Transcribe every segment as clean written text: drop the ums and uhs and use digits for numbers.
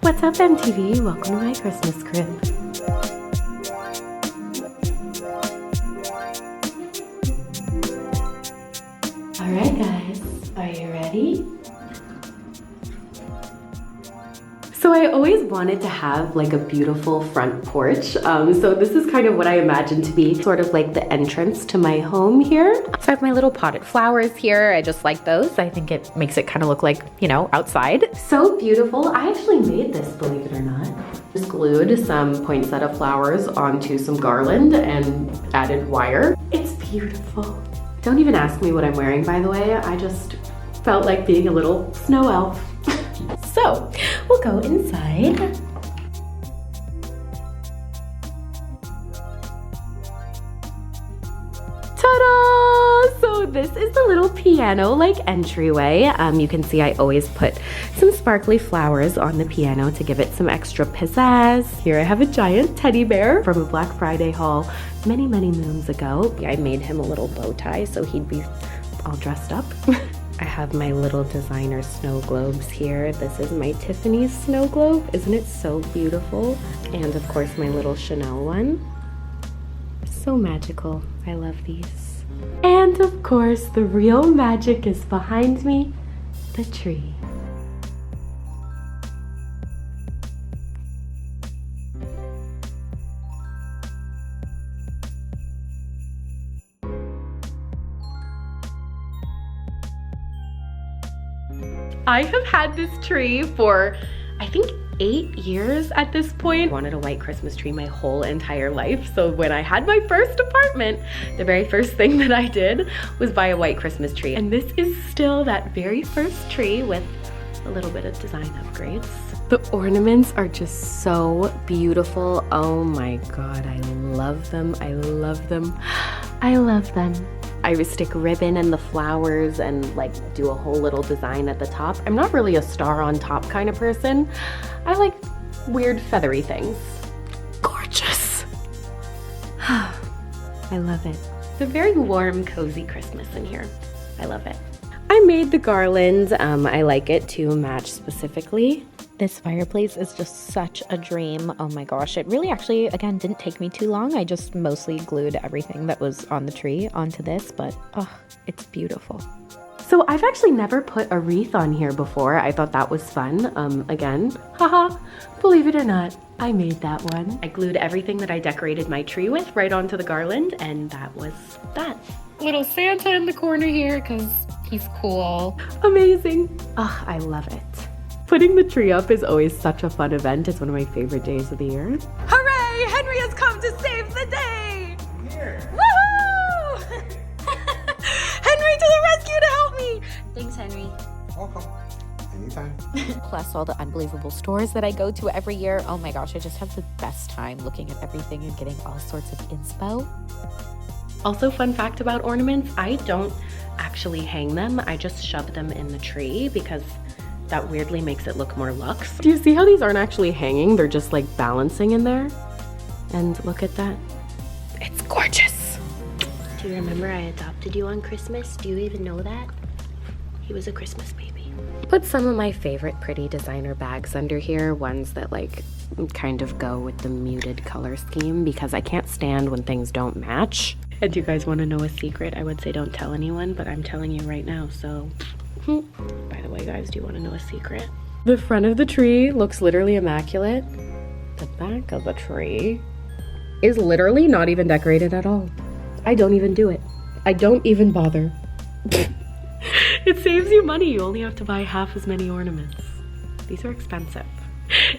What's up, MTV? Welcome to my Christmas crib. Alright guys, are you ready? So I always wanted to have like a beautiful front porch. So this is kind of what I imagine to be sort of like the entrance to my home here. So I have my little potted flowers here. I just like those. I think it makes it kind of look like, you know, outside. So beautiful. I actually made this, believe it or not. Just glued some poinsettia flowers onto some garland and added wire. It's beautiful. Don't even ask me what I'm wearing, by the way. I just felt like being a little snow elf. So we'll go inside. Ta-da! So this is the little piano-like entryway. You can see I always put some sparkly flowers on the piano to give it some extra pizzazz. Here I have a giant teddy bear from a Black Friday haul many moons ago. I made him a little bow tie so he'd be all dressed up. I have my little designer snow globes here. This is my Tiffany's snow globe. Isn't it so beautiful? And of course my little Chanel one. So magical. I love these. And of course the real magic is behind me, the tree. I have had this tree for, I think, 8 years at this point. I wanted a white Christmas tree my whole entire life. So when I had my first apartment, the very first thing that I did was buy a white Christmas tree. And this is still that very first tree with a little bit of design upgrades. The ornaments are just so beautiful. Oh my God, I love them. I love them. I love them. I would stick ribbon in the flowers and like do a whole little design at the top. I'm not really a star on top kind of person. I like weird feathery things. Gorgeous. I love it. It's a very warm, cozy Christmas in here. I love it. I made the garland. I like it to match specifically. This fireplace is just such a dream. Oh my gosh, it really actually, again, didn't take me too long. I just mostly glued everything that was on the tree onto this, but oh, it's beautiful. So I've actually never put a wreath on here before. I thought that was fun. Again, haha, believe it or not, I made that one. I glued everything that I decorated my tree with right onto the garland, and that was that. Little Santa in the corner here because he's cool. Amazing. Oh, I love it. Putting the tree up is always such a fun event. It's one of my favorite days of the year. Hooray! Henry has come to save the day! Here. Woohoo! Henry to the rescue to help me! Thanks, Henry. Welcome. Anytime. Plus all the unbelievable stores that I go to every year. Oh my gosh, I just have the best time looking at everything and getting all sorts of inspo. Also, fun fact about ornaments, I don't actually hang them. I just shove them in the tree because that weirdly makes it look more luxe. Do you see how these aren't actually hanging? They're just like balancing in there. And look at that. It's gorgeous. Do you remember I adopted you on Christmas? Do you even know that? He was a Christmas baby. Put some of my favorite pretty designer bags under here, ones that like kind of go with the muted color scheme because I can't stand when things don't match. And do you guys want to know a secret? I would say don't tell anyone, but I'm telling you right now, so. By the way, guys, do you want to know a secret? The front of the tree looks literally immaculate. The back of the tree is literally not even decorated at all. I don't even do it. I don't even bother. It saves you money. You only have to buy half as many ornaments. These are expensive.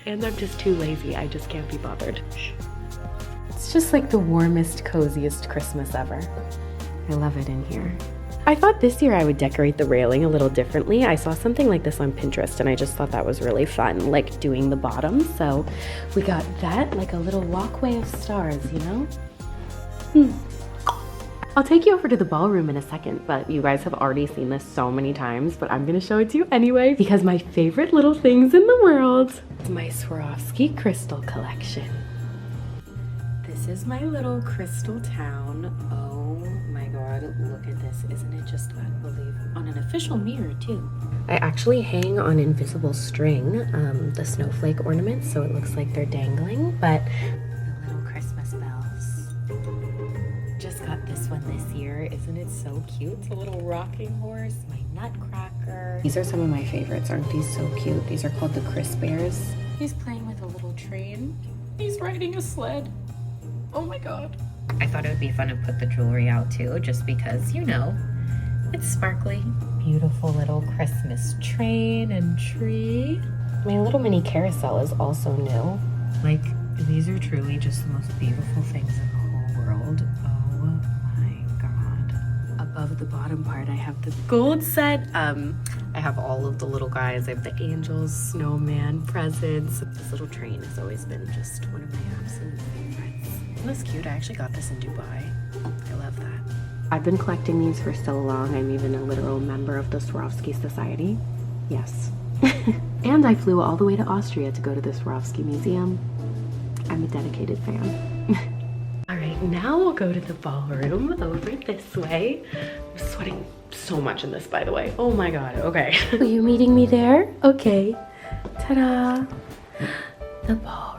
And I'm just too lazy. I just can't be bothered. It's just like the warmest, coziest Christmas ever. I love it in here. I thought this year I would decorate the railing a little differently. I saw something like this on Pinterest and I just thought that was really fun, like doing the bottom. So we got that, like a little walkway of stars, you know? I'll take you over to the ballroom in a second, but you guys have already seen this so many times, but I'm gonna show it to you anyway because my favorite little things in the world is my Swarovski crystal collection. This is my little crystal town. Oh my god, look at this. Isn't it just unbelievable? On an official mirror too. I actually hang on invisible string the snowflake ornaments so it looks like they're dangling, but the little Christmas bells. Just got this one this year. Isn't it so cute? It's a little rocking horse, my nutcracker. These are some of my favorites. Aren't these so cute? These are called the Chris Bears. He's playing with a little train. He's riding a sled. Oh my god. I thought it would be fun to put the jewelry out too, just because, you know, it's sparkly. Beautiful little Christmas train and tree. My little mini carousel is also new. Like, these are truly just the most beautiful things in the whole world. Oh my god. Above the bottom part, I have the gold set. I have all of the little guys. I have the angels, snowman, presents. This little train has always been just one of my absolute favorites. Isn't this cute? I actually got this in Dubai. I love that. I've been collecting these for so long. I'm even a literal member of the Swarovski Society. Yes. And I flew all the way to Austria to go to the Swarovski Museum. I'm a dedicated fan. All right, now we'll go to the ballroom over this way. I'm sweating so much in this, by the way. Oh my god, okay. Are you meeting me there? Okay. Ta-da! The ballroom.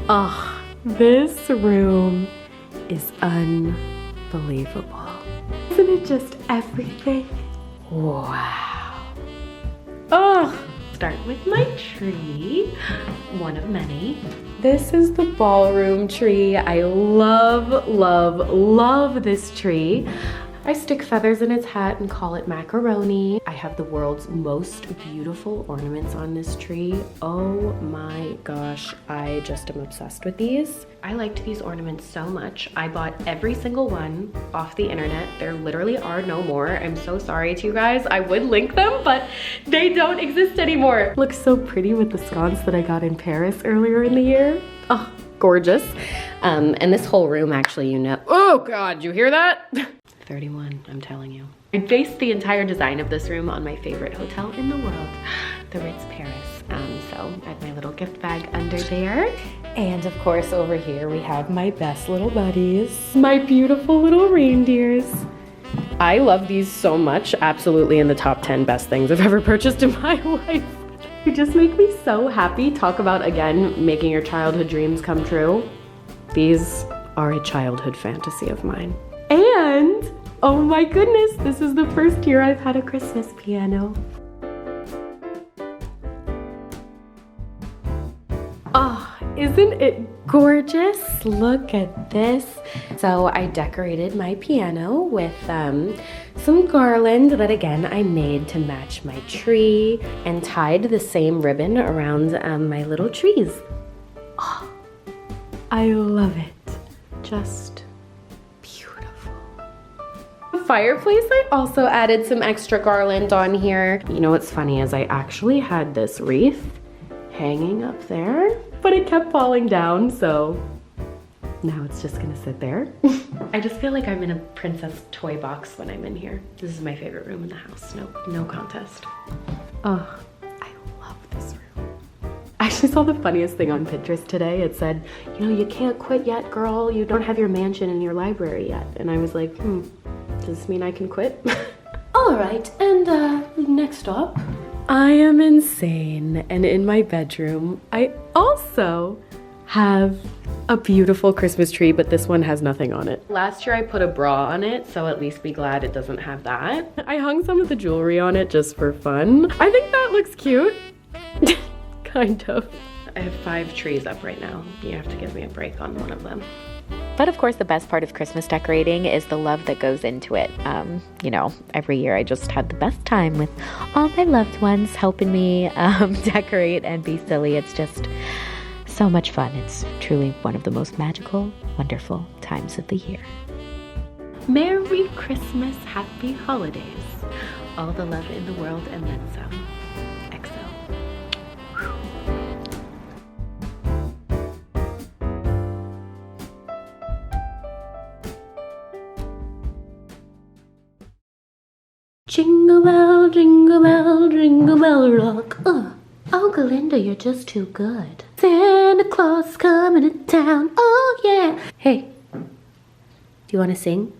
Oh, this room is unbelievable. Isn't it just everything? Wow. Oh, start with my tree, one of many. This is the ballroom tree. I love, love, love this tree. I stick feathers in its hat and call it macaroni. I have the world's most beautiful ornaments on this tree. Oh my gosh, I just am obsessed with these. I liked these ornaments so much. I bought every single one off the internet. There literally are no more. I'm so sorry to you guys. I would link them, but they don't exist anymore. Looks so pretty with the sconce that I got in Paris earlier in the year. Oh, gorgeous. And this whole room actually, you know, oh God, you hear that? 31, I'm telling you. I based the entire design of this room on my favorite hotel in the world, the Ritz Paris. So I have my little gift bag under there. And of course over here we have my best little buddies, my beautiful little reindeers. I love these so much, absolutely in the top 10 best things I've ever purchased in my life. You just make me so happy. Talk about, again, making your childhood dreams come true. These are a childhood fantasy of mine. And, oh my goodness, this is the first year I've had a Christmas piano. Oh, isn't it gorgeous? Look at this. So I decorated my piano with some garland that, again, I made to match my tree and tied the same ribbon around my little trees. Oh, I love it. Just fireplace, I also added some extra garland on here. You know what's funny is I actually had this wreath hanging up there, but it kept falling down, so now it's just gonna sit there. I just feel like I'm in a princess toy box when I'm in here. This is my favorite room in the house, no contest. Oh, I love this room. I actually saw the funniest thing on Pinterest today. It said, you know, you can't quit yet, girl. You don't have your mansion and your library yet. And I was like, does this mean I can quit? All right, and next up, I am insane. And in my bedroom, I also have a beautiful Christmas tree, but this one has nothing on it. Last year I put a bra on it, so at least be glad it doesn't have that. I hung some of the jewelry on it just for fun. I think that looks cute. Kind of. I have 5 trees up right now. You have to give me a break on one of them. But of course, the best part of Christmas decorating is the love that goes into it. You know, every year I just had the best time with all my loved ones helping me decorate and be silly. It's just so much fun. It's truly one of the most magical, wonderful times of the year. Merry Christmas, happy holidays. All the love in the world and then some. XO. Jingle bell rock. Oh, Galinda, you're just too good. Santa Claus is coming to town. Oh, yeah. Hey, do you want to sing?